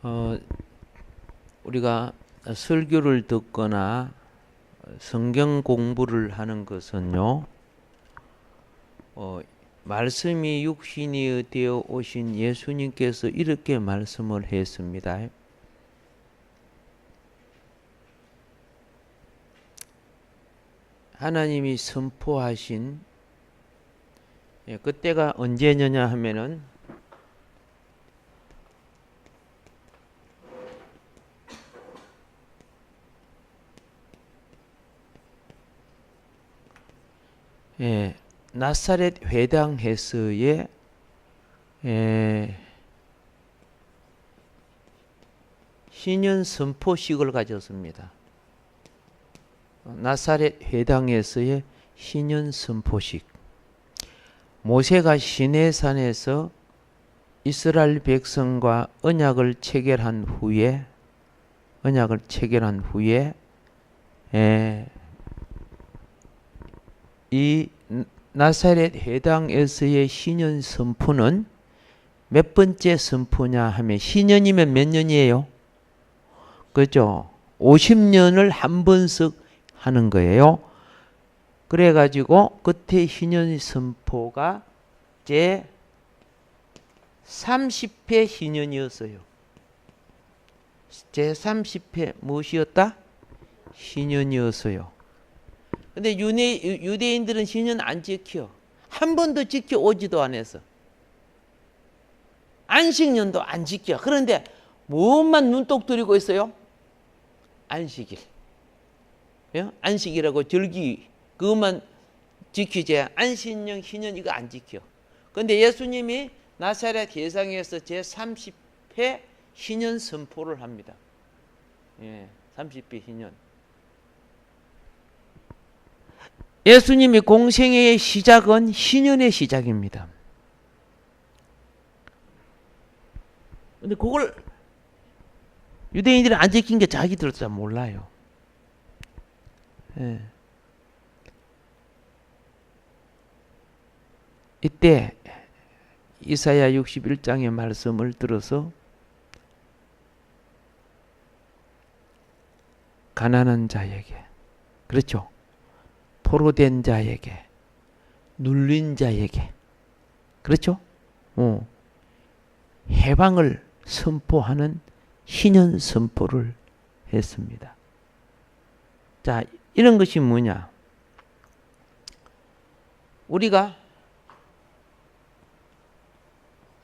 어, 우리가 설교를 듣거나 성경 공부를 하는 것은요, 말씀이 육신이 되어 오신 예수님께서 이렇게 말씀을 했습니다. 하나님이 선포하신, 그때가 언제냐 하면은 나사렛 회당에서의 신년 선포식을 가졌습니다. 나사렛 회당에서의 신년 선포식. 모세가 시내산에서 이스라엘 백성과 언약을 체결한 후에 이 나사렛 회당에서의 신년 선포는 몇 번째 선포냐 하면, 신년이면 몇 년이에요? 그죠? 50년을 한 번씩 하는 거예요. 그래가지고 그때 신년 선포가 제 30회 신년이었어요. 제 30회 무엇이었다? 신년이었어요. 근데 유대인들은 신년 안 지켜. 한 번도 지켜오지도 않았어. 안식년도 안 지켜. 그런데 무엇만 눈독 들이고 있어요? 안식일. 안식이라고 절기 그것만 지키지, 안식년, 신년 이거 안 지켜. 그런데 예수님이 나사렛 회당에서 제 30회 신년 선포를 합니다. 30회 신년. 예수님이 공생애의 시작은 신년의 시작입니다. 근데 그걸 유대인들이 안 지킨 게 자기들도 잘 몰라요. 이때 이사야 61장의 말씀을 들어서 가난한 자에게, 그렇죠? 포로된 자에게, 눌린 자에게, 그렇죠? 해방을 선포하는 신년 선포를 했습니다. 자, 이런 것이 뭐냐? 우리가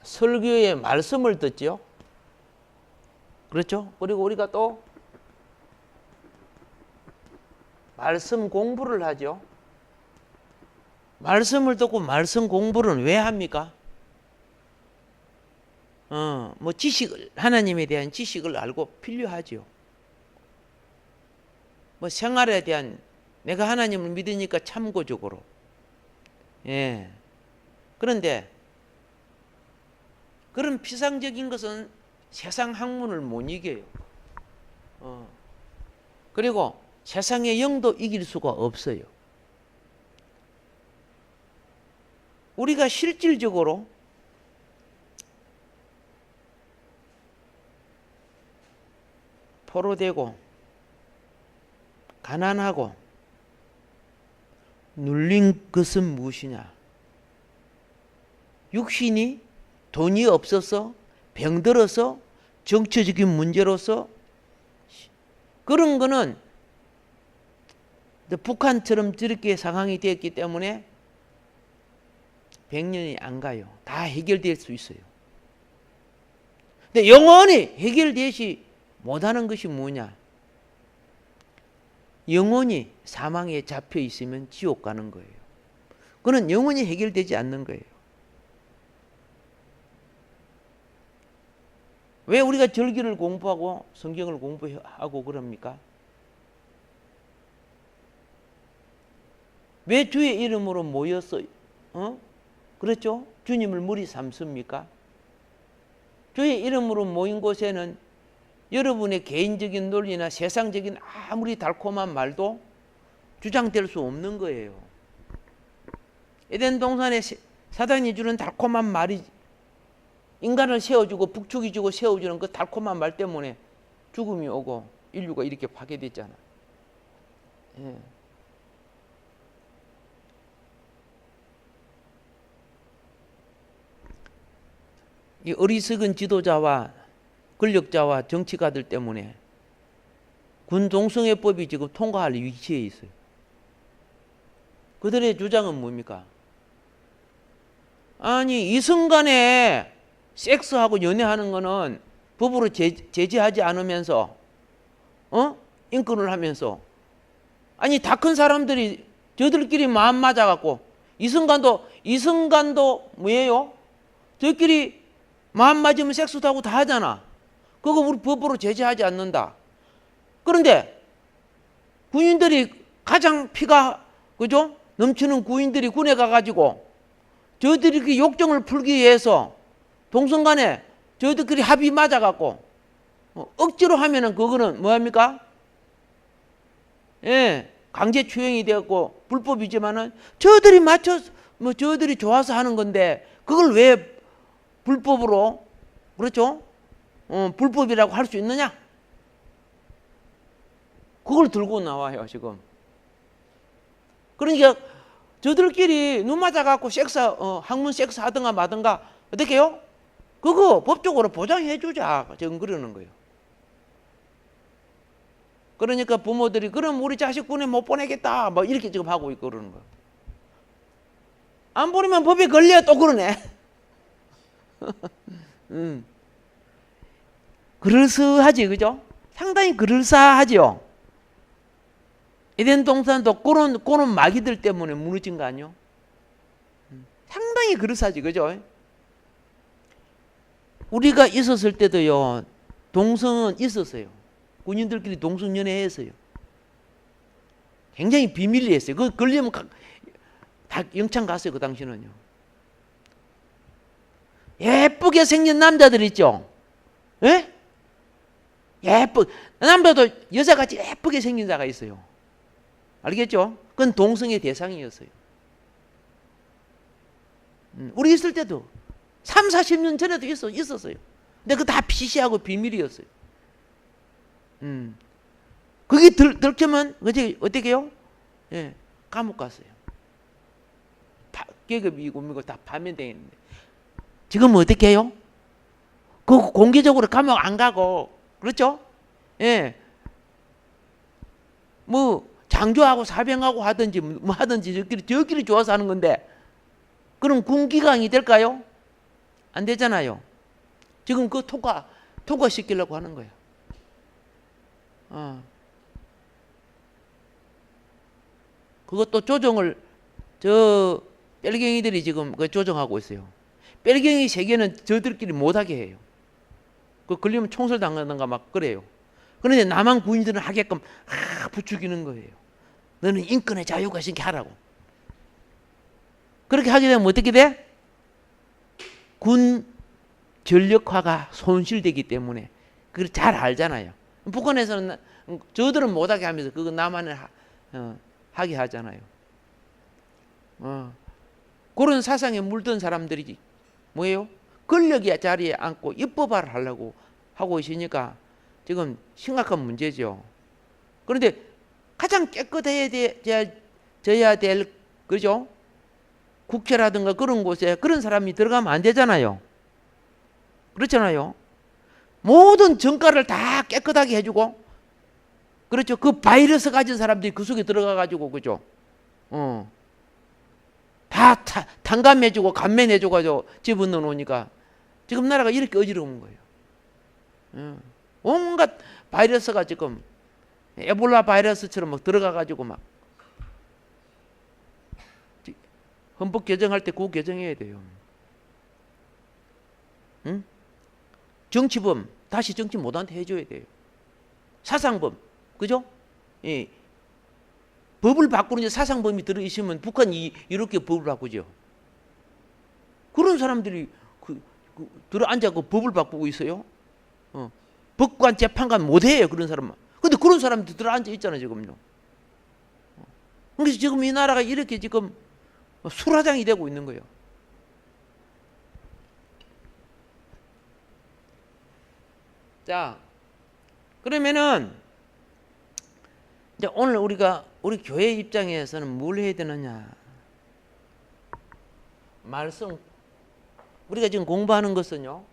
설교의 말씀을 듣죠. 그렇죠? 그리고 우리가 또 말씀 공부를 하죠. 말씀을 듣고 말씀 공부를 왜 합니까? 지식을, 하나님에 대한 지식을 알고 필요하죠. 생활에 대한, 내가 하나님을 믿으니까 참고적으로. 그런데 그런 피상적인 것은 세상 학문을 못 이겨요. 그리고 세상의 영도 이길 수가 없어요. 우리가 실질적으로 포로되고 가난하고 눌린 것은 무엇이냐? 육신이 돈이 없어서, 병들어서, 정치적인 문제로서, 그런 거는 북한처럼 저렇게 상황이 되었기 때문에 100년이 안 가요. 다 해결될 수 있어요. 근데 영원히 해결되지 못하는 것이 뭐냐? 영원히 사망에 잡혀 있으면 지옥 가는 거예요. 그건 영원히 해결되지 않는 거예요. 왜 우리가 절기를 공부하고 성경을 공부하고 그럽니까? 왜 주의 이름으로 모여서 그렇죠? 주님을 무리 삼습니까? 주의 이름으로 모인 곳에는 여러분의 개인적인 논리나 세상적인 아무리 달콤한 말도 주장될 수 없는 거예요. 에덴 동산에 사단이 주는 달콤한 말이 인간을 세워주고 북축이주고 세워주는 그 달콤한 말 때문에 죽음이 오고 인류가 이렇게 파괴됐잖아. 예. 이 어리석은 지도자와 권력자와 정치가들 때문에 군 동성애법이 지금 통과할 위치에 있어요. 그들의 주장은 뭡니까? 아니, 이순간에 섹스하고 연애하는 거는 법으로 제재하지 않으면서 인권을 하면서, 아니 다 큰 사람들이 저들끼리 마음 맞아갖고 이순간도 뭐예요? 저들끼리 마음 맞으면 섹스도 하고 다 하잖아. 그거 우리 법으로 제재하지 않는다. 그런데 군인들이 가장 피가 그죠? 넘치는 군인들이 군에 가가지고 저들이 그 욕정을 풀기 위해서 동성간에 저희들끼리 합의 맞아갖고 억지로 하면은 그거는 뭐합니까? 예, 강제 추행이 되었고 불법이지만은 저들이 저들이 좋아서 하는 건데 그걸 왜 불법으로 그렇죠? 불법이라고 할 수 있느냐? 그걸 들고 나와요 지금. 그러니까 저들끼리 눈 맞아갖고 학문 섹스 하든가 마든가 어떻게 해요? 그거 법적으로 보장해주자 지금 그러는 거예요. 그러니까 부모들이 그럼 우리 자식 군에 못 보내겠다 뭐 이렇게 지금 하고 있고 그러는 거예요. 안 보내면 법에 걸려 또 그러네. 그럴싸하지 그죠? 상당히 그럴싸하지요. 에덴 동산도 그런 마귀들 때문에 무너진 거 아니요? 상당히 그럴싸하지 그죠? 우리가 있었을 때도요 동성은 있었어요. 군인들끼리 동성연애했어요. 굉장히 비밀리 했어요. 그거 걸리면 다 영창 갔어요. 그 당시는요. 예쁘게 생긴 남자들 있죠. 예? 남자도 여자같이 예쁘게 생긴 자가 있어요. 알겠죠? 그건 동성의 대상이었어요. 우리 있을 때도 3, 40년 전에도 있었어요. 근데 그거 다 피시하고 비밀이었어요. 그게 들키면 어떻게 해요? 예, 감옥 갔어요. 계급이고 뭐고 다 파면되겠는데 지금 어떻게 해요? 그 공개적으로 감옥 안 가고 그렇죠? 예, 뭐 장조하고 사병하고 하든지 뭐 하든지 저끼리 좋아서 하는 건데 그럼 군기강이 될까요? 안 되잖아요. 지금 그 통과시키려고 하는 거예요. 그것도 조정을 뺄갱이들이 지금 그 조정하고 있어요. 뺄갱이 세계는 저들끼리 못하게 해요. 그 걸리면 총살 당하는가 막 그래요. 그런데 남한 군인들은 하게끔 부추기는 거예요. 너는 인권의 자유가 있으니까 하라고. 그렇게 하게 되면 어떻게 돼? 군 전력화가 손실되기 때문에 그걸 잘 알잖아요. 북한에서는 저들은 못하게 하면서 그거 남한을 하게 하잖아요. 그런 사상에 물든 사람들이 뭐예요? 권력의 자리에 앉고 입법화를 하려고 하고 있으니까 지금 심각한 문제죠. 그런데 가장 깨끗해져야 될 그죠? 국회라든가 그런 곳에 그런 사람이 들어가면 안 되잖아요. 그렇잖아요. 모든 정가를 다 깨끗하게 해주고 그렇죠. 그 바이러스 가진 사람들이 그 속에 들어가 가지고 그죠. 다 탕감해주고 감면해줘가지고 집어넣어 놓으니까 지금 나라가 이렇게 어지러운 거예요. 온갖 바이러스가 지금 에볼라 바이러스처럼 막 들어가가지고 막 헌법 개정할 때 그거 개정해야 돼요. 응? 정치범 다시 정치 못한테 해줘야 돼요. 사상범 그죠? 예. 법을 바꾸는 사상범이 들어있으면 북한이 이렇게 법을 바꾸죠. 그런 사람들이 들어앉아 그 법을 바꾸고 있어요. 법관 재판관 못해요 그런 사람만. 근데 그런 사람들 들어앉아 있잖아요 지금요. 그래서 지금 이 나라가 이렇게 지금 수라장이 되고 있는 거예요. 자, 그러면은 이제 오늘 우리 교회 입장에서는 뭘 해야 되느냐? 말씀, 우리가 지금 공부하는 것은요,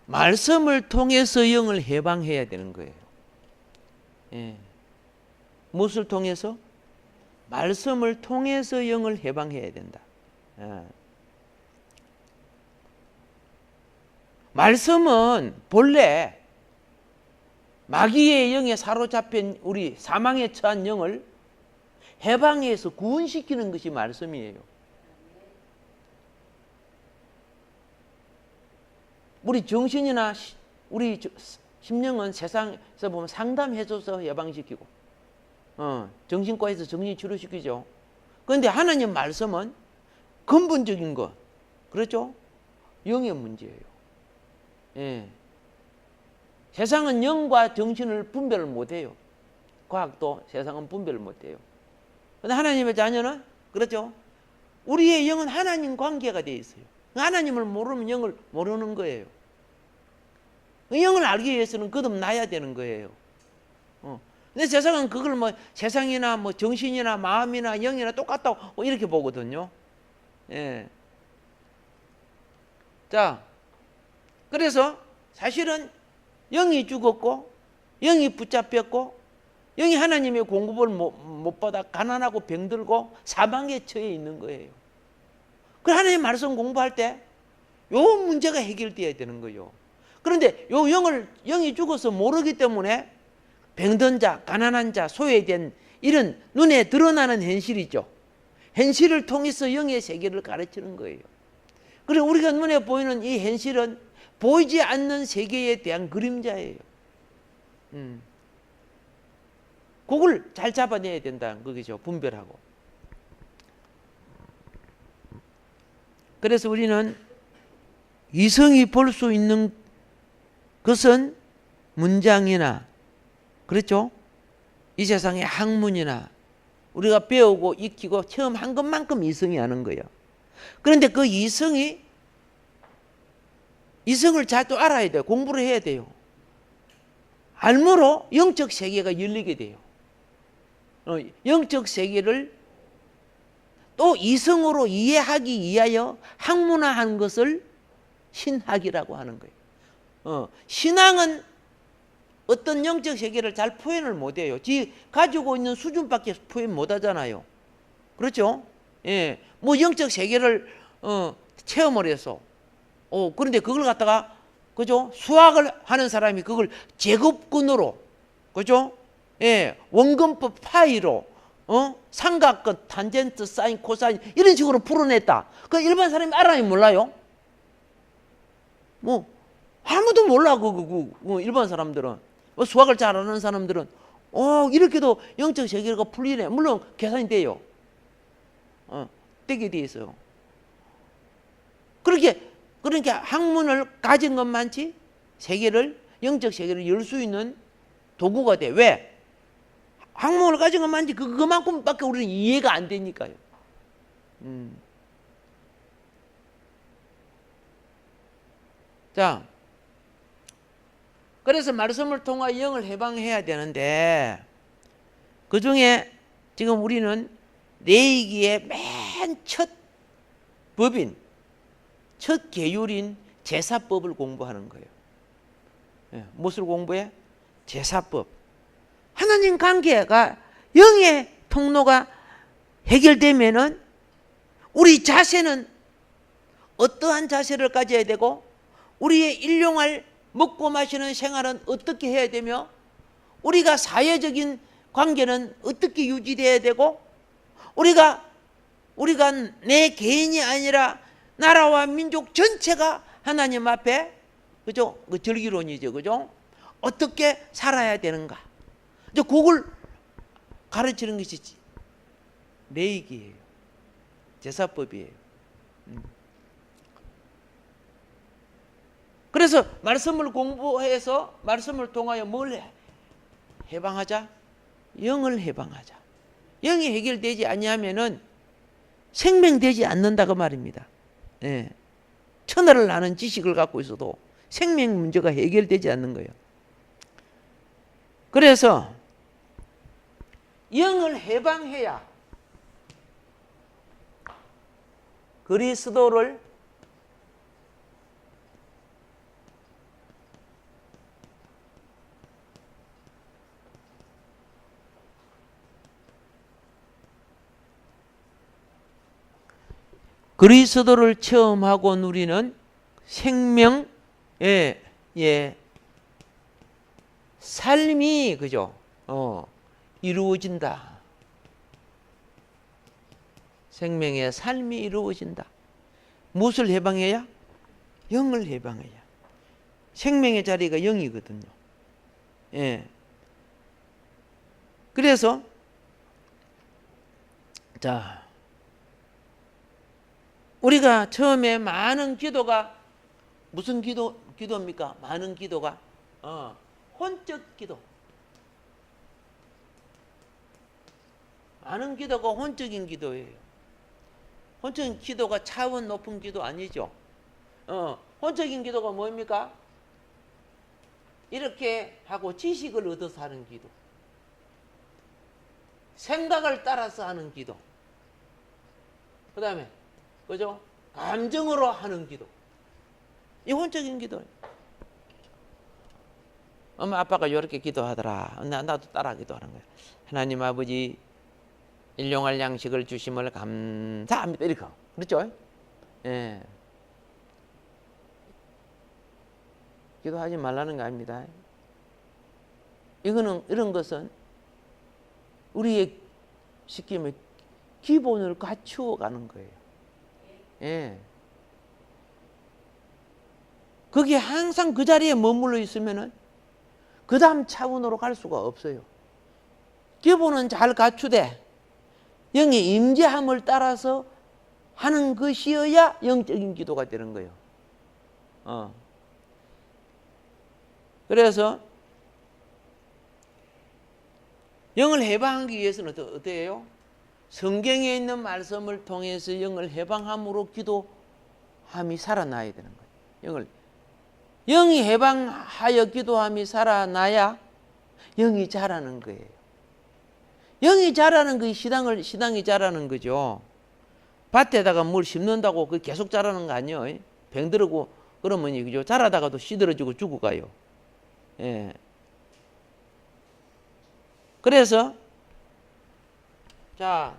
말씀을 통해서 영을 해방해야 되는 거예요. 예. 무엇을 통해서? 말씀을 통해서 영을 해방해야 된다. 예. 말씀은 본래 마귀의 영에 사로잡힌 우리 사망에 처한 영을 해방해서 구원시키는 것이 말씀이에요. 우리 정신이나 우리 심령은 세상에서 보면 상담해줘서 해방시키고, 정신과에서 정신 치료시키죠. 그런데 하나님 말씀은 근본적인 것, 그렇죠? 영의 문제예요. 예. 세상은 영과 정신을 분별을 못해요. 과학도 세상은 분별을 못해요. 그런데 하나님의 자녀는 그렇죠. 우리의 영은 하나님 관계가 되어 있어요. 하나님을 모르면 영을 모르는 거예요. 영을 알기 위해서는 거듭나야 되는 거예요. 근데 세상은 그걸 뭐 세상이나 뭐 정신이나 마음이나 영이나 똑같다고 이렇게 보거든요. 예. 자, 그래서 사실은 영이 죽었고, 영이 붙잡혔고, 영이 하나님의 공급을 못 받아 가난하고 병들고 사망에 처해 있는 거예요. 그 하나님 말씀 공부할 때 요 문제가 해결되어야 되는 거예요. 그런데 요 영이 죽어서 모르기 때문에 병든 자, 가난한 자, 소외된 이런 눈에 드러나는 현실이죠. 현실을 통해서 영의 세계를 가르치는 거예요. 그리고 우리가 눈에 보이는 이 현실은 보이지 않는 세계에 대한 그림자예요. 그걸 잘 잡아내야 된다는 거죠. 분별하고. 그래서 우리는 이성이 볼 수 있는 것은 문장이나, 그렇죠? 이 세상의 학문이나 우리가 배우고 익히고 체험한 것만큼 이성이 아는 거예요. 그런데 그 이성을 잘 또 알아야 돼요. 공부를 해야 돼요. 알므로 영적 세계가 열리게 돼요. 영적 세계를 또 이성으로 이해하기 위하여 학문화한 것을 신학이라고 하는 거예요. 신앙은 어떤 영적 세계를 잘 표현을 못해요. 지 가지고 있는 수준밖에 표현 못하잖아요. 그렇죠? 예, 뭐 영적 세계를 체험을 해서, 그런데 그걸 갖다가, 그죠? 수학을 하는 사람이 그걸 제곱근으로, 그죠? 예, 원근법 파이로, 삼각근, 탄젠트, 사인, 코사인 이런 식으로 풀어냈다. 그 일반 사람이 알아요, 몰라요? 뭐 아무도 몰라. 일반 사람들은, 수학을 잘 아는 사람들은 이렇게도 영적 세계가 풀리네. 물론 계산이 돼요. 되게 돼 있어요. 그러니까 학문을 가진 것만치 세계를, 영적 세계를 열 수 있는 도구가 돼. 왜? 학문을 가진 것만치 그만큼밖에 우리는 이해가 안 되니까요. 자, 그래서 말씀을 통하여 영을 해방해야 되는데, 그 중에 지금 우리는 내이기의 맨 첫 법인, 첫 계율인 제사법을 공부하는 거예요. 무엇을 공부해? 제사법. 하나님 관계가, 영의 통로가 해결되면은 우리 자세는 어떠한 자세를 가져야 되고, 우리의 일용할 먹고 마시는 생활은 어떻게 해야 되며, 우리가 사회적인 관계는 어떻게 유지돼야 되고, 우리가 내 개인이 아니라 나라와 민족 전체가 하나님 앞에, 그죠? 그 절기론이죠, 그죠? 어떻게 살아야 되는가? 이제 그걸 가르치는 것이 레이기예요. 제사법이에요. 그래서 말씀을 공부해서 말씀을 통하여 뭘 해방하자? 영을 해방하자. 영이 해결되지 아니하면은 생명되지 않는다 그 말입니다. 예. 천하를 아는 지식을 갖고 있어도 생명 문제가 해결되지 않는 거예요. 그래서 영을 해방해야 그리스도를 체험하고 누리는 생명의 삶이 그죠? 이루어진다. 생명의 삶이 이루어진다. 무엇을 해방해야? 영을 해방해야. 생명의 자리가 영이거든요. 예. 그래서 자, 우리가 처음에 많은 기도가 무슨 기도입니까? 많은 기도가 혼적 기도. 많은 기도가 혼적인 기도예요. 혼적인 기도가 차원 높은 기도 아니죠. 혼적인 기도가 뭡니까? 이렇게 하고 지식을 얻어서 하는 기도. 생각을 따라서 하는 기도. 그 다음에 그죠? 감정으로 하는 기도. 이 혼적인 기도예요. 엄마 아빠가 이렇게 기도하더라. 나도 따라 기도하는 거야. 하나님 아버지 일용할 양식을 주심을 감사합니다. 이렇게. 그렇죠? 예. 기도하지 말라는 거 아닙니다. 이런 것은 우리의 시키면 기본을 갖추어 가는 거예요. 예. 그게 항상 그 자리에 머물러 있으면은 그 다음 차원으로 갈 수가 없어요. 기본은 잘 갖추되 영의 임재함을 따라서 하는 것이어야 영적인 기도가 되는 거예요. 그래서 영을 해방하기 위해서는 어때요? 성경에 있는 말씀을 통해서 영을 해방함으로 기도함이 살아나야 되는 거예요. 영이 해방하여 기도함이 살아나야 영이 자라는 거예요. 영이 자라는 것이 신앙이 자라는 거죠. 밭에다가 뭘 심는다고 그 계속 자라는 거 아니에요. 병들고 그러면 그죠? 자라다가도 시들어지고 죽어가요. 예. 그래서 자,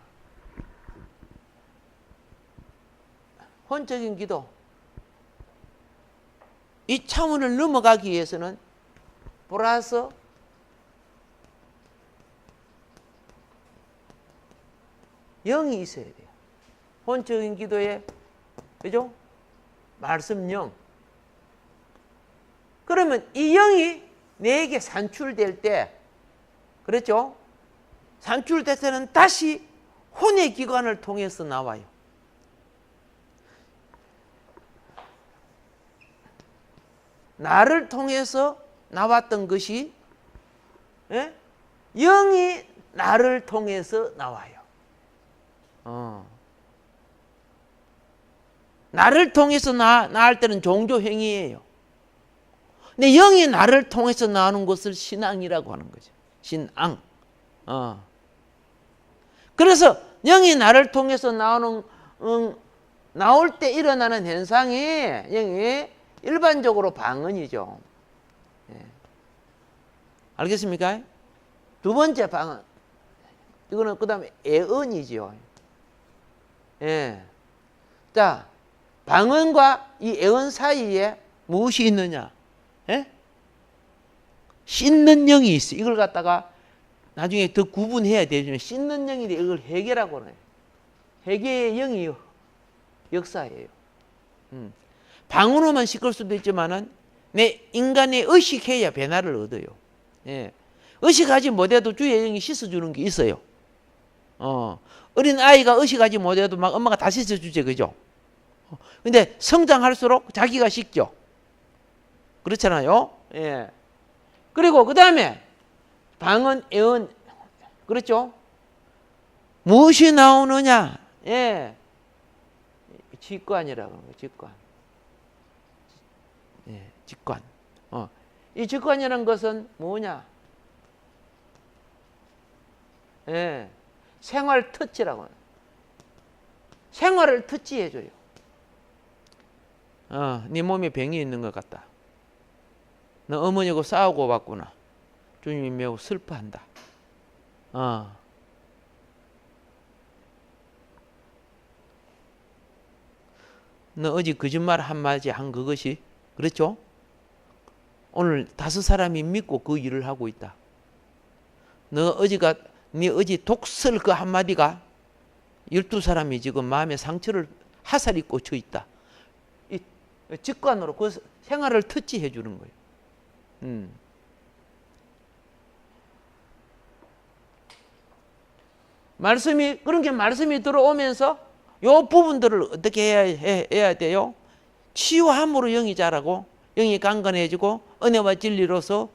혼적인 기도. 이 차원을 넘어가기 위해서는 플러스 영이 있어야 돼요. 혼적인 기도에 그죠? 말씀 영. 그러면 이 영이 내게 산출될 때 그렇죠? 산출될 때는 다시 혼의 기관을 통해서 나와요. 나를 통해서 나왔던 것이 영이 나를 통해서 나와요. 나를 통해서 나올 때는 종교 행위예요. 근데 영이 나를 통해서 나오는 것을 신앙이라고 하는 거죠. 신앙. 그래서 영이 나를 통해서 나올 때 일어나는 현상이 영이 일반적으로 방언이죠. 예. 알겠습니까? 두 번째 방언. 이거는 그 다음에 애언이죠. 예. 자, 방언과 이 애언 사이에 무엇이 있느냐? 예? 씻는 영이 있어. 이걸 갖다가 나중에 더 구분해야 되죠. 씻는 영인데 이걸 회개라고 하네요. 회개의 영이 역사예요. 방언으로만 씻을 수도 있지만은 내 인간이 의식해야 변화를 얻어요. 예. 의식하지 못해도 주의 영이 씻어주는 게 있어요. 어린 아이가 의식하지 못해도 막 엄마가 다 씻어주죠, 그죠? 근데 성장할수록 자기가 씻죠. 그렇잖아요. 예. 그리고 그 다음에 방언, 애언, 그렇죠? 무엇이 나오느냐? 예. 직관이라고 하는 거예요. 직관. 예, 직관. 이 직관이라는 것은 뭐냐? 예. 생활 터치라고 하는 거예요. 생활을 터치해줘요. 네 몸에 병이 있는 것 같다. 너 어머니하고 싸우고 왔구나. 주님이 매우 슬퍼한다. 너 어제 거짓말 한마디 한 그것이, 그렇죠? 오늘 5사람이 믿고 그 일을 하고 있다. 너 어제가, 네 어제 독설 그 한마디가 12사람이 지금 마음에 상처를, 화살이 꽂혀 있다. 이 직관으로 그 생활을 터치해 주는 거예요. 말씀이, 그런 게 말씀이 들어오면서 요 부분들을 어떻게 해야 돼요? 치유함으로 영이 자라고, 영이 강건해지고 은혜와 진리로서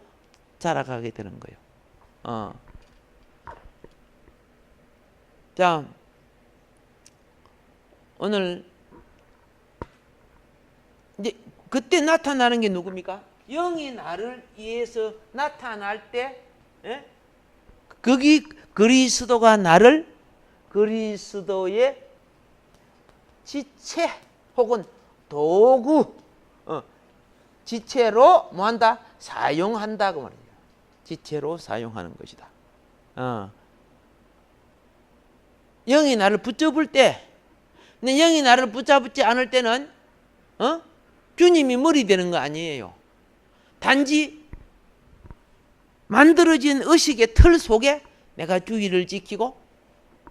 자라가게 되는 거예요. 자, 오늘 이제 그때 나타나는 게 누굽니까? 영이 나를 위해서 나타날 때, 예? 거기 그리스도가 나를 그리스도의 지체 혹은 도구, 지체로 뭐한다? 사용한다 그 말이에요. 지체로 사용하는 것이다. 영이 나를 붙잡을 때, 근데 영이 나를 붙잡지 않을 때는 주님이 머리 되는 거 아니에요. 단지 만들어진 의식의 틀 속에 내가 주의를 지키고,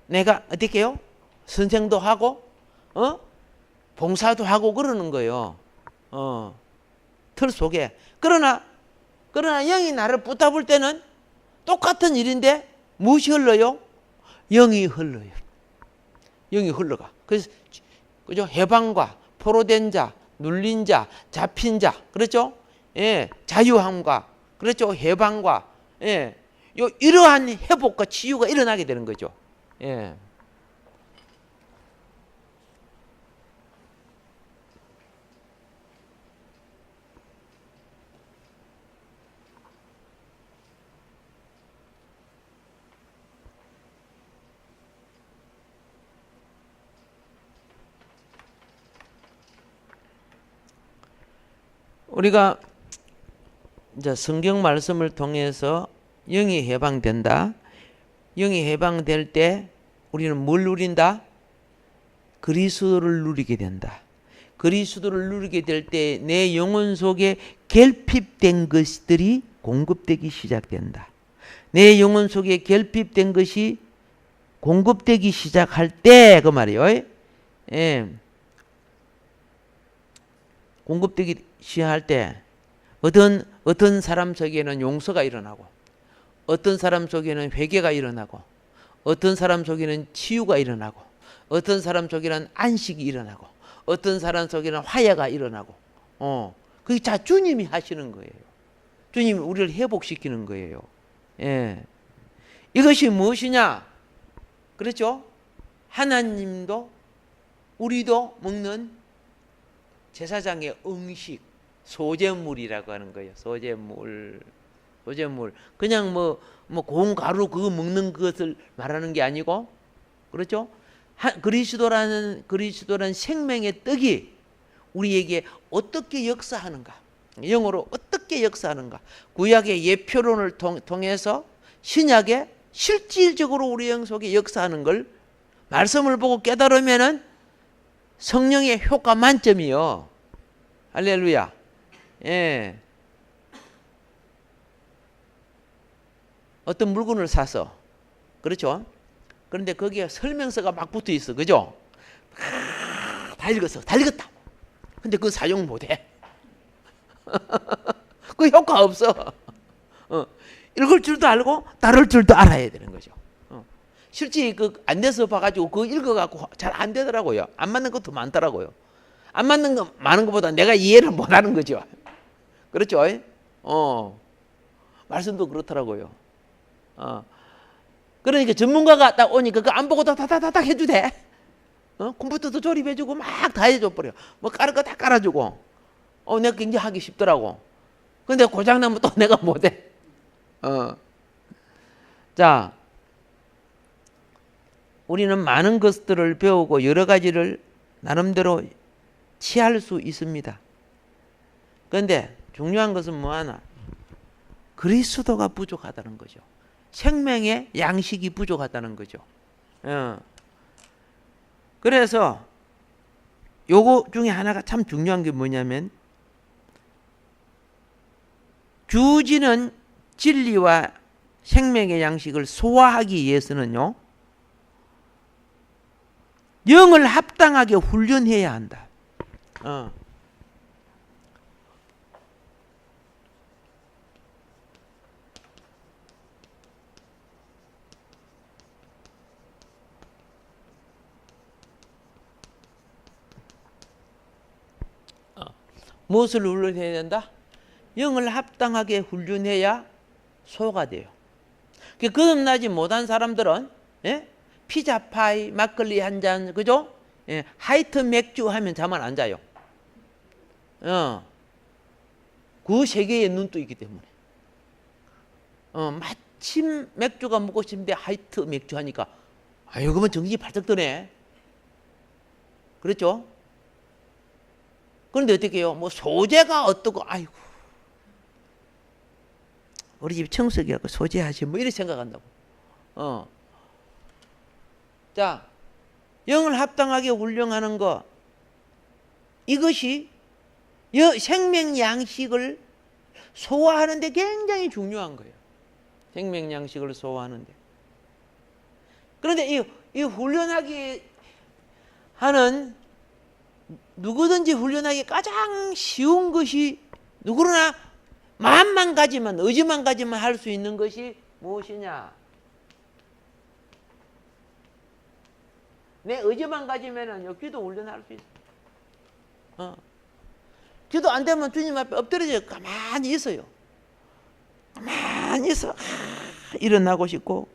내가 어떻게 해요? 선생도 하고, 봉사도 하고 그러는 거예요. 틀 속에. 그러나 영이 나를 붙잡을 때는 똑같은 일인데 무엇이 흘러요? 영이 흘러요. 영이 흘러가. 그래서 그죠? 해방과 포로된 자, 눌린 자, 잡힌 자, 그렇죠? 예, 자유함과, 그렇죠? 해방과, 예, 이러한 회복과 치유가 일어나게 되는 거죠. 예. 우리가 이제 성경 말씀을 통해서 영이 해방된다. 영이 해방될 때 우리는 뭘 누린다? 그리스도를 누리게 된다. 그리스도를 누리게 될 때 내 영혼 속에 결핍된 것들이 공급되기 시작된다. 내 영혼 속에 결핍된 것이 공급되기 시작할 때 그 말이에요. 예. 공급되기 시작할 때 어떤 사람 속에는 용서가 일어나고, 어떤 사람 속에는 회개가 일어나고, 어떤 사람 속에는 치유가 일어나고, 어떤 사람 속에는 안식이 일어나고, 어떤 사람 속에는 화해가 일어나고, 그게 다 주님이 하시는 거예요. 주님이 우리를 회복시키는 거예요. 예. 이것이 무엇이냐? 그렇죠? 하나님도 우리도 먹는 제사장의 음식, 소제물이라고 하는 거예요. 소제물. 그냥 고운 가루 그거 먹는 것을 말하는 게 아니고, 그렇죠? 그리스도라는 생명의 떡이 우리에게 어떻게 역사하는가? 영어로 어떻게 역사하는가? 구약의 예표론을 통해서 신약에 실질적으로 우리 영 속에 역사하는 걸 말씀을 보고 깨달으면은 성령의 효과 만점이요. 할렐루야. 예. 어떤 물건을 사서, 그렇죠? 그런데 거기에 설명서가 막 붙어 있어. 그죠? 다 읽었다. 근데 그거 사용 못 해. 그 효과 없어. 읽을 줄도 알고 다룰 줄도 알아야 되는 거죠. 실제 그 안 돼서 봐가지고 그거 읽어갖고 잘 안 되더라고요. 안 맞는 것도 많더라고요. 안 맞는 거 많은 것보다 내가 이해를 못하는 거죠. 그렇죠? 말씀도 그렇더라고요. 그러니까 전문가가 딱 오니까 그거 안 보고 다다다닥 해주대. 컴퓨터도 조립해주고 막 다 해줘 버려. 뭐 깔을 거 다 깔아주고. 내가 굉장히 하기 쉽더라고. 근데 고장나면 또 내가 못해. 자, 우리는 많은 것들을 배우고 여러 가지를 나름대로 취할 수 있습니다. 그런데 중요한 것은 뭐하나? 그리스도가 부족하다는 거죠. 생명의 양식이 부족하다는 거죠. 그래서 요거 중에 하나가 참 중요한 게 뭐냐면, 주지는 진리와 생명의 양식을 소화하기 위해서는요, 영을 합당하게 훈련해야 한다. 무엇을 훈련해야 된다? 영을 합당하게 훈련해야 소화가 돼요. 거듭나지 못한 사람들은 피자 파이, 막걸리 한 잔, 그죠? 하이트 맥주 하면 잠 안 자요. 그 세계에 눈 뜨기 때문에. 마침 맥주가 먹고 싶은데 하이트 맥주 하니까, 아유, 그러면 정신이 발작 드네. 그렇죠? 그런데 어떻게 해요? 뭐 소재가 어떻고, 아이고, 우리 집 청소기하고 소재하지, 뭐 이렇게 생각한다고. 자, 영을 합당하게 훈련하는 거, 이것이 생명 양식을 소화하는데 굉장히 중요한 거예요. 생명 양식을 소화하는데. 그런데 이 훈련하기 하는, 누구든지 훈련하기 가장 쉬운 것이, 누구나 마음만 가지면, 의지만 가지면 할 수 있는 것이 무엇이냐? 내 의지만 가지면은 기도 훈련할 수 있어. 기도 안 되면 주님 앞에 엎드려져 가만히 있어요. 가만히 있어. 일어나고 싶고,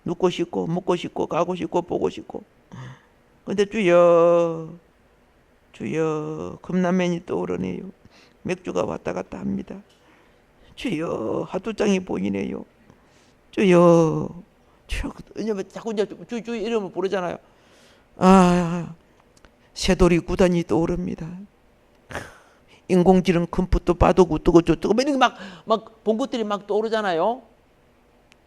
눕고 싶고, 먹고 싶고, 가고 싶고, 보고 싶고. 근데 주여, 컵라면이 떠오르네요. 맥주가 왔다 갔다 합니다. 주여, 하두장이 보이네요. 주여, 왜냐면 자꾸 이제 주 이름을 부르잖아요. 새돌이 구단이 떠오릅니다. 인공지능 컴퓨터 봐도 뜨고 저뜨고 막 본 것들이 막 떠오르잖아요.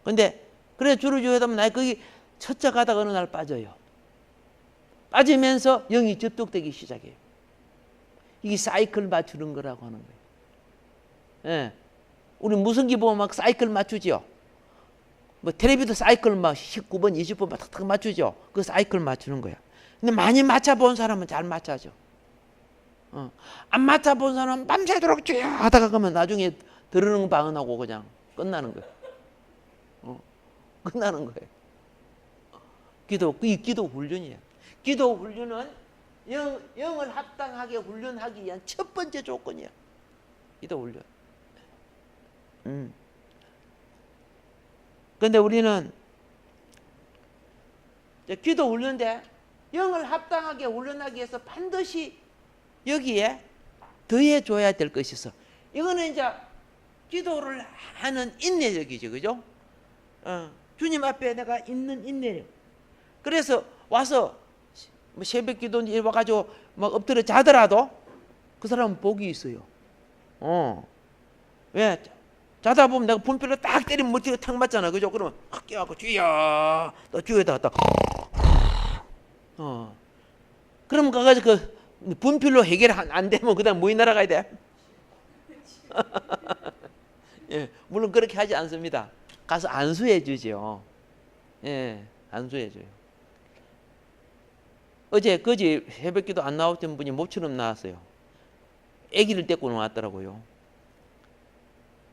근데 그래 주를 주하다 보면 나 거기 첫째 가다가 어느 날 빠져요. 빠지면서 영이 접촉되기 시작해요. 이게 사이클 맞추는 거라고 하는 거예요. 우리 무슨기 보면 막 사이클 맞추죠. 뭐 텔레비도 사이클 막 19번, 20번 막 탁탁 맞추죠. 그 사이클 맞추는 거야. 근데 많이 맞춰본 사람은 잘 맞춰죠. 안 맞춰본 사람은 밤새도록 쭉 하다가 그러면 나중에 들으는 방언하고 그냥 끝나는 거예요. 끝나는 거예요. 이 기도 훈련이야. 기도 훈련은 영을 합당하게 훈련하기 위한 첫 번째 조건이야. 기도 훈련. 그런데 우리는 기도 훈련인데 영을 합당하게 훈련하기 위해서 반드시 여기에 더해줘야 될 것이 있어. 이거는 이제 기도를 하는 인내력이죠, 그죠? 주님 앞에 내가 있는 인내력. 그래서 와서 뭐 새벽 기도 와가지고 막 엎드려 자더라도 그 사람은 복이 있어요. 왜? 자다 보면 내가 분필로 딱 때리면 머리가 탁 맞잖아, 그죠? 그러면 확 깨갖고 주여, 또 주여다 갖다. 그러면 가가지고 그 분필로 해결 안 되면 그다음 뭐에 날아가야 돼? 예, 물론 그렇게 하지 않습니다. 가서 안수해 주죠. 예, 안수해 줘요. 그제 새벽기도 안 나왔던 분이 모처럼 나왔어요. 아기를 데리고 나왔더라고요.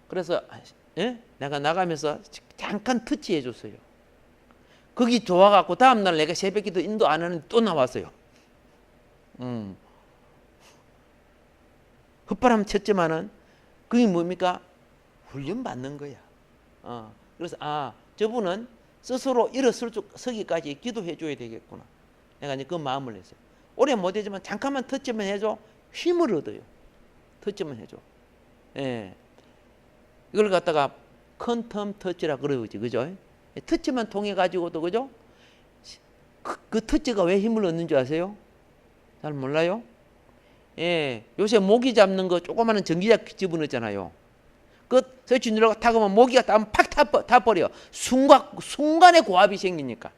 그래서 내가 나가면서 잠깐 터치해 줬어요. 거기 좋아갖고 다음날 내가 새벽기도 인도 안 하는데 또 나왔어요. 헛바람 쳤지만은 그게 뭡니까? 훈련받는 거야. 그래서 저분은 스스로 일어서기까지 기도해 줘야 되겠구나. 내가 이제 그 마음을 했어요. 오래 못하지만 잠깐만 터치만 해줘 힘을 얻어요. 터치만 해줘. 예. 이걸 갖다가 퀀텀 터치라 그러지, 그죠? 터치만 통해 가지고도, 그죠? 그 터치가 왜 힘을 얻는 줄 아세요? 잘 몰라요? 예. 요새 모기 잡는 거 조그마한 전기약 집어넣잖아요. 그 터치 누르고 타고면 모기가 팍 타버려. 순간에 고압이 생기니까.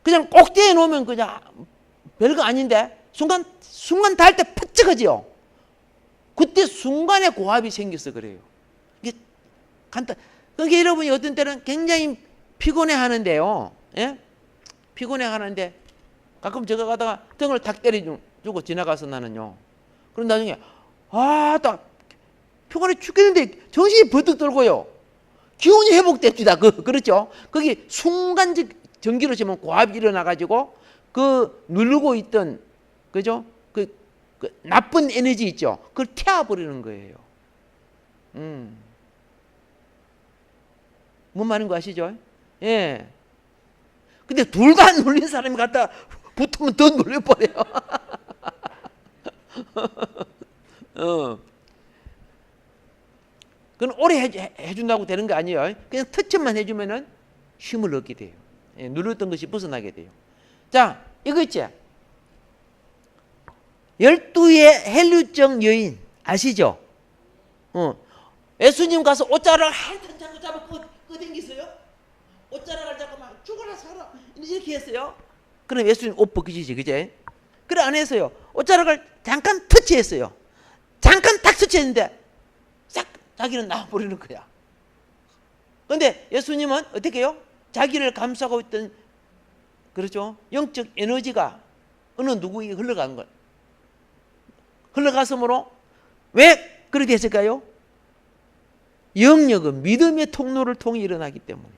그냥 꼭대기에 놓으면 그냥 별거 아닌데 순간 닿을 때 퍽쩍하지요. 그때 순간에 고압이 생겨서 그래요. 이게 그러니까 여러분이 어떤 때는 굉장히 피곤해 하는데요. 예? 피곤해 하는데 가끔 저거 가다가 등을 탁 때려주고 지나가서 나는요. 그럼 나중에 딱 피곤해 죽겠는데 정신이 버뜩 들고요. 기운이 회복됩니다. 그렇죠? 거기 순간적 전기로 치면 고압이 일어나가지고 그 누르고 있던, 그죠? 그 나쁜 에너지 있죠? 그걸 태워버리는 거예요. 뭔 말인 거 아시죠? 예. 근데 둘 다 안 눌린 사람이 갖다 붙으면 더 눌려버려요. 그건 오래 해준다고 되는 거 아니에요. 그냥 터치만 해주면은 힘을 얻게 돼요. 예, 눌렀던 것이 벗어나게 돼요. 자, 이거 있지? 12의 헬류증 여인 아시죠? 예수님 가서 옷자락을 한탄 잡고 끄댕기세요? 옷자락을 잡고 막 죽어라 살아 이렇게 했어요. 그럼 예수님 옷 벗기시지, 그제? 그래 안 했어요. 옷자락을 잠깐 터치했어요. 잠깐 딱 터치했는데 싹 자기는 나와버리는 거야. 그런데 예수님은 어떻게 해요? 자기를 감싸고 있던, 그렇죠? 영적 에너지가 어느 누구에게 흘러가는 거예요. 흘러갔으므로 왜 그렇게 됐을까요? 영역은 믿음의 통로를 통해 일어나기 때문에.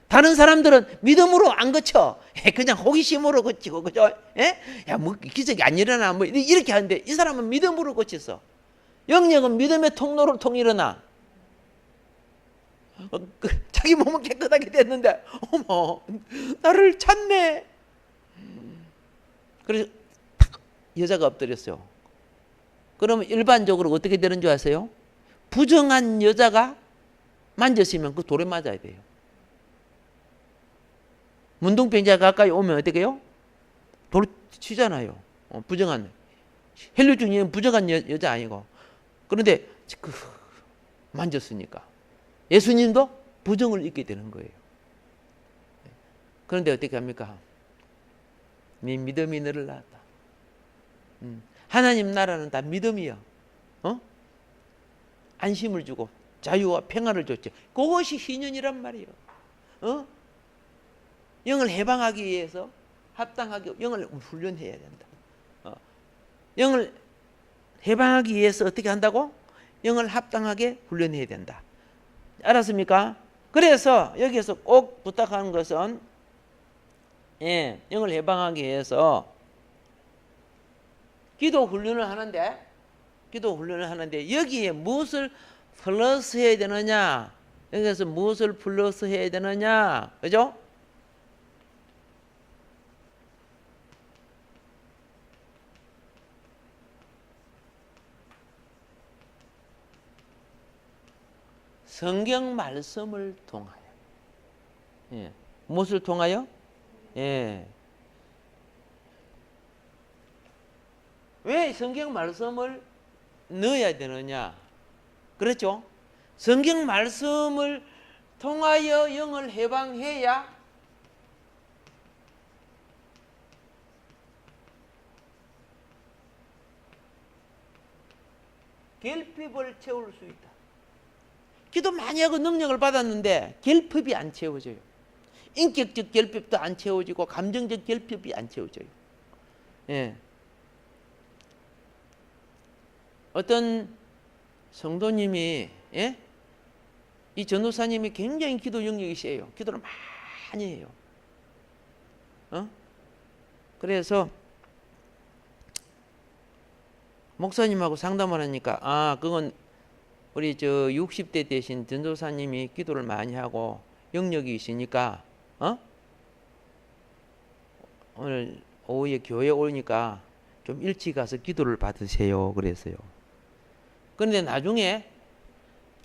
다른 사람들은 믿음으로 안 거쳐. 그냥 호기심으로 거치고, 그죠? 야, 뭐 기적이 안 일어나. 뭐 이렇게 하는데 이 사람은 믿음으로 거쳤어. 영역은 믿음의 통로를 통해 일어나. 자기 몸은 깨끗하게 됐는데, 어머, 나를 찾네. 그래서 여자가 엎드렸어요. 그러면 일반적으로 어떻게 되는 줄 아세요? 부정한 여자가 만졌으면 그 돌에 맞아야 돼요. 문둥병자 가까이 오면 어떻게 해요? 돌 치잖아요. 부정한 헬류증이 부정한 여자 아니고. 그런데 만졌으니까 예수님도 부정을 잊게 되는 거예요. 그런데 어떻게 합니까? 네 믿음이 너를 낳았다. 하나님 나라는 다 믿음이야. 안심을 주고 자유와 평안을 줬지. 그것이 희년이란 말이에요. 영을 해방하기 위해서 합당하게 영을 훈련해야 된다. 영을 해방하기 위해서 어떻게 한다고? 영을 합당하게 훈련해야 된다. 알았습니까? 그래서 여기서 꼭 부탁하는 것은, 영을 해방하기 위해서 기도 훈련을 하는데 여기에 무엇을 플러스 해야 되느냐? 여기서 무엇을 플러스 해야 되느냐? 그죠? 성경 말씀을 통하여. 무엇을 통하여? 왜 성경 말씀을 넣어야 되느냐? 그렇죠? 성경 말씀을 통하여 영을 해방해야 결핍을 채울 수 있다. 기도 많이 하고 능력을 받았는데 결핍이 안 채워져요. 인격적 결핍도 안 채워지고 감정적 결핍이 안 채워져요. 어떤 성도님이, 이 전도사님이 굉장히 기도 영역이 세요. 기도를 많이 해요. 그래서 목사님하고 상담을 하니까 그건 우리 60대 되신 전도사님이 기도를 많이 하고 영역이 있으니까 오늘 오후에 교회 오니까 좀 일찍 가서 기도를 받으세요 그랬어요. 그런데 나중에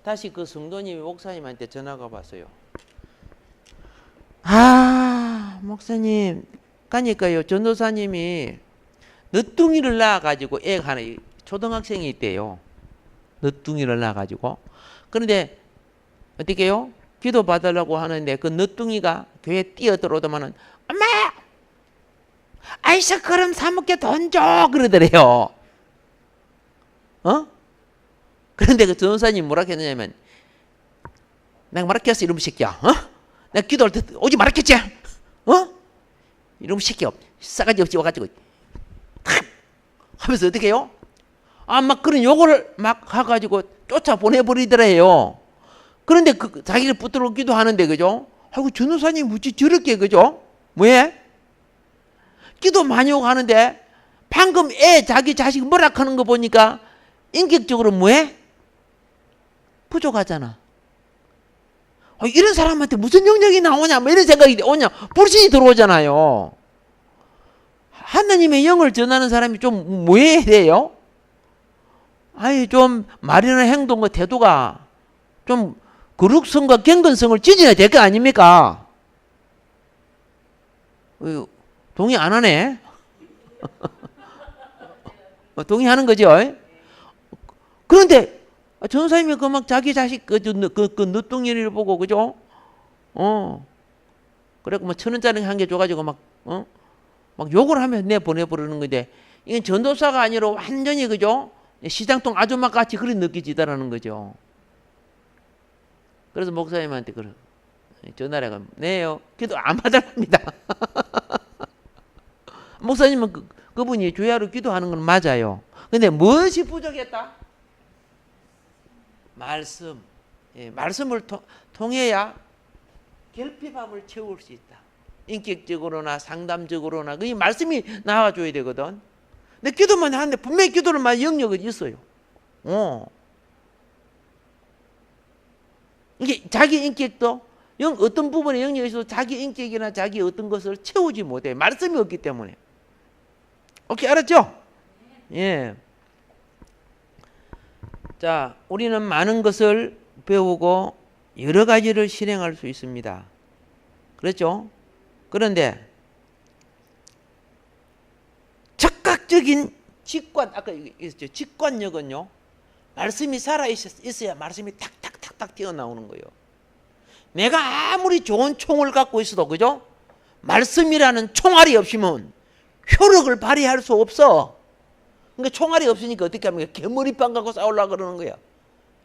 다시 그 성도님이 목사님한테 전화가 왔어요. 목사님 가니까요 전도사님이 늦둥이를 낳아가지고 애가 하나 초등학생이 있대요. 늦둥이를 낳아가지고. 그런데 어떻게 해요? 기도 받으려고 하는데 그 늦둥이가 교회에 뛰어들어오더만은 엄마! 아이스크림 사 먹게 돈 줘! 그러더래요. 그런데 그 전도사님이 뭐라 했느냐면 내가 뭐라 했어 이놈 새끼야. 내가 기도할 때 오지 말았겠지? 이놈 새끼야. 싸가지 없이 와가지고 하면서 어떻게 해요? 막 그런 욕을 막 해가지고 쫓아 보내버리더래요. 그런데 자기를 붙들어 기도하는데, 그죠? 아이고, 전도사님 무지 저렇게, 그죠? 왜? 기도 많이 오고 하는데, 방금 자기 자식 뭐라 하는 거 보니까, 인격적으로 뭐해? 부족하잖아. 이런 사람한테 무슨 영역이 나오냐, 뭐 이런 생각이 오냐, 불신이 들어오잖아요. 하나님의 영을 전하는 사람이 좀 뭐 해야 돼요? 좀 말이나 행동과 태도가 좀 거룩성과 경건성을 지녀야 될 거 아닙니까? 동의 안 하네? 동의하는 거죠? 그런데 전사님이 막 자기 자식 그 늦둥이를 보고, 그죠? 그래갖고 뭐 1,000원짜리 한 개 줘가지고 막 욕을 하며 내보내버리는 건데, 이건 전도사가 아니라 완전히, 그죠? 시장통 아줌마 같이 그리 느껴지다라는 거죠. 그래서 목사님한테 전화를 해가 네요. 기도 안 받아랍니다. 목사님은 그분이 주야로 기도하는 건 맞아요. 근데 무엇이 부족했다? 말씀. 말씀을 통해야 결핍함을 채울 수 있다. 인격적으로나 상담적으로나 그 말씀이 나와줘야 되거든. 근데 기도만 하는데 분명히 기도를 많이 영역이 있어요. 이게 자기 인격도 어떤 부분에 영역이 있어도 자기 인격이나 자기 어떤 것을 채우지 못해. 말씀이 없기 때문에. 오케이, 알았죠? 예. 자, 우리는 많은 것을 배우고 여러 가지를 실행할 수 있습니다. 그렇죠? 그런데 적극적인 직관, 아까 있었죠. 직관력은요, 말씀이 살아있어야 말씀이 탁탁탁탁 튀어나오는 거예요. 내가 아무리 좋은 총을 갖고 있어도, 그죠? 말씀이라는 총알이 없으면 효력을 발휘할 수 없어. 그러니까 총알이 없으니까 어떻게 하면 개머리판 갖고 싸우려고 그러는 거야.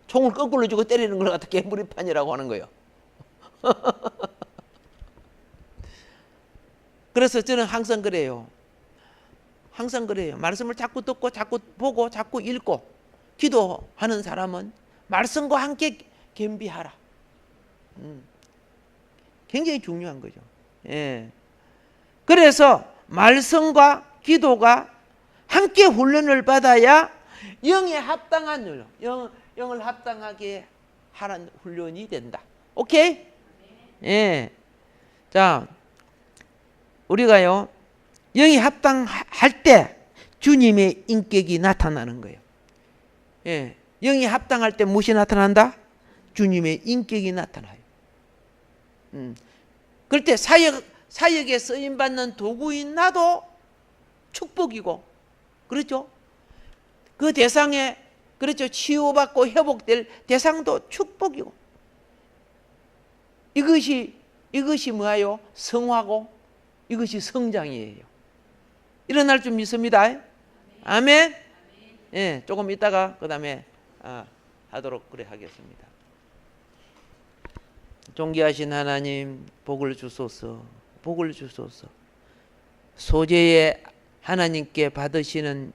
총을 거꾸로 주고 때리는 걸 갖다 개머리판이라고 하는 거예요. 그래서 저는 항상 그래요. 항상 그래요. 말씀을 자꾸 듣고 자꾸 보고 자꾸 읽고 기도하는 사람은 말씀과 함께 겸비하라. 굉장히 중요한 거죠. 예. 그래서 말씀과 기도가 함께 훈련을 받아야 영에 합당한 영을 합당하게 하는 훈련이 된다. 오케이? 예. 자, 우리가요, 영이 합당할 때 주님의 인격이 나타나는 거예요. 예. 영이 합당할 때 무엇이 나타난다? 주님의 인격이 나타나요. 그럴 때 사역에 쓰임받는 도구인 나도 축복이고, 그렇죠? 그 대상에, 그렇죠, 치유받고 회복될 대상도 축복이고, 이것이 뭐예요? 성화고 이것이 성장이에요. 일어날 줄 믿습니다. 아멘. 예, 조금 있다가 그 다음에 하도록 그래 하겠습니다. 존귀하신 하나님, 복을 주소서. 복을 주소서. 소재에 하나님께 받으시는